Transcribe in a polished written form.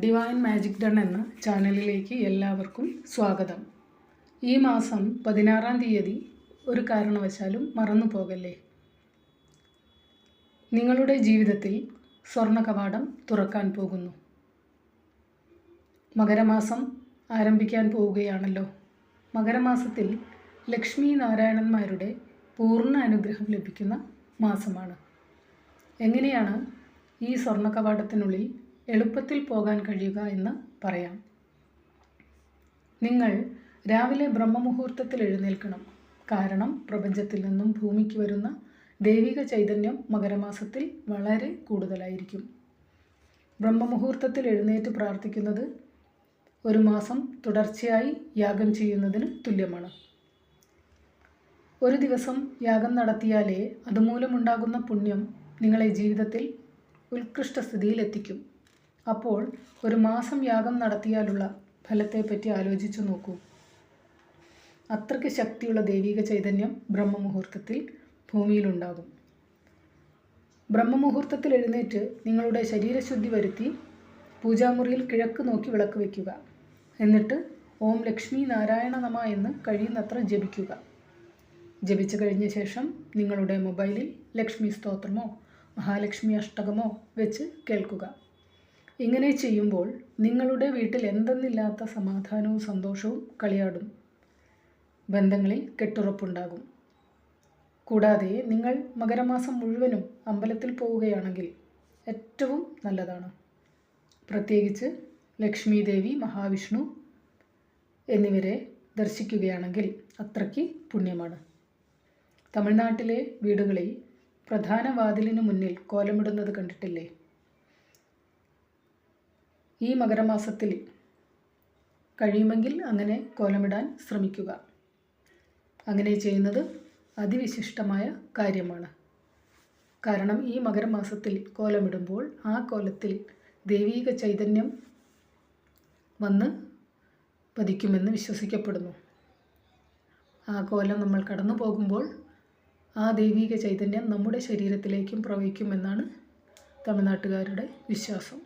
Divine magic done എന്ന ചാനലിലേക്ക് എല്ലാവർക്കും സ്വാഗതം. ഈ മാസം 16-ാം തീയതി ഒരു കാരണവശാലും മറന്നു പോകല്ലേ. നിങ്ങളുടെ ജീവിതത്തിൽ സ്വർണ്ണ കവാടം തുറക്കാൻ പോകുന്നു. മകരമാസം ആരംഭിക്കാൻ പോവുകയാണല്ലോ. മകരമാസത്തിൽ ലക്ഷ്മി നാരായണന്മാരുടെ പൂർണ്ണ അനുഗ്രഹം ലഭിക്കുന്ന മാസമാണ്. എങ്ങനെയാണ് ഈ സ്വർണ്ണ കവാടത്തിനുള്ളിൽ എളുപ്പത്തിൽ പോകാൻ കഴിയുക എന്ന് പറയാം. നിങ്ങൾ രാവിലെ ബ്രഹ്മമുഹൂർത്തത്തിൽ എഴുന്നേൽക്കണം. കാരണം പ്രപഞ്ചത്തിൽ നിന്നും ഭൂമിക്ക് വരുന്ന ദൈവിക ചൈതന്യം മകരമാസത്തിൽ വളരെ കൂടുതലായിരിക്കും. ബ്രഹ്മമുഹൂർത്തത്തിൽ എഴുന്നേറ്റ് പ്രാർത്ഥിക്കുന്നത് ഒരു മാസം തുടർച്ചയായി യാഗം ചെയ്യുന്നതിന് തുല്യമാണ്. ഒരു ദിവസം യാഗം നടത്തിയാലേ അതുമൂലമുണ്ടാകുന്ന പുണ്യം നിങ്ങളെ ജീവിതത്തിൽ ഉത്കൃഷ്ട സ്ഥിതിയിൽ എത്തിക്കും. അപ്പോൾ ഒരു മാസം യാഗം നടത്തിയാലുള്ള ഫലത്തെപ്പറ്റി ആലോചിച്ചു നോക്കൂ. അത്രയ്ക്ക് ശക്തിയുള്ള ദൈവിക ചൈതന്യം ബ്രഹ്മമുഹൂർത്തത്തിൽ ഭൂമിയിലുണ്ടാകും. ബ്രഹ്മമുഹൂർത്തത്തിൽ എഴുന്നേറ്റ് നിങ്ങളുടെ ശരീരശുദ്ധി വരുത്തി പൂജാമുറിയിൽ കിഴക്ക് നോക്കി വിളക്ക് വയ്ക്കുക. എന്നിട്ട് ഓം ലക്ഷ്മി നാരായണ നമഃ എന്ന് കഴിയുന്നത്ര ജപിക്കുക. ജപിച്ചു കഴിഞ്ഞ ശേഷം നിങ്ങളുടെ മൊബൈലിൽ ലക്ഷ്മി സ്തോത്രമോ മഹാലക്ഷ്മി അഷ്ടകമോ വെച്ച് കേൾക്കുക. ഇങ്ങനെ ചെയ്യുമ്പോൾ നിങ്ങളുടെ വീട്ടിൽ എന്തെന്നില്ലാത്ത സമാധാനവും സന്തോഷവും കളിയാടും. ബന്ധങ്ങളിൽ കെട്ടുറപ്പുണ്ടാകും. കൂടാതെ നിങ്ങൾ മകരമാസം മുഴുവനും അമ്പലത്തിൽ പോവുകയാണെങ്കിൽ ഏറ്റവും നല്ലതാണ്. പ്രത്യേകിച്ച് ലക്ഷ്മി ദേവി, മഹാവിഷ്ണു എന്നിവരെ ദർശിക്കുകയാണെങ്കിൽ അത്രയ്ക്ക് പുണ്യമാണ്. തമിഴ്നാട്ടിലെ വീടുകളിൽ പ്രധാന വാതിലിനു മുന്നിൽ കോലമിടുന്നത് കണ്ടിട്ടില്ലേ? ഈ മകരമാസത്തിൽ കഴിയുമെങ്കിൽ അങ്ങനെ കോലമിടാൻ ശ്രമിക്കുക. അങ്ങനെ ചെയ്യുന്നത് അതിവിശിഷ്ടമായ കാര്യമാണ്. കാരണം ഈ മകരമാസത്തിൽ കോലമിടുമ്പോൾ ആ കോലത്തിൽ ദൈവീക ചൈതന്യം വന്ന് പതിക്കുമെന്ന് വിശ്വസിക്കപ്പെടുന്നു. ആ കോലം നമ്മൾ കടന്നു പോകുമ്പോൾ ആ ദൈവീക ചൈതന്യം നമ്മുടെ ശരീരത്തിലേക്കും പ്രവഹിക്കുമെന്നാണ് തമിഴ്നാട്ടുകാരുടെ വിശ്വാസം.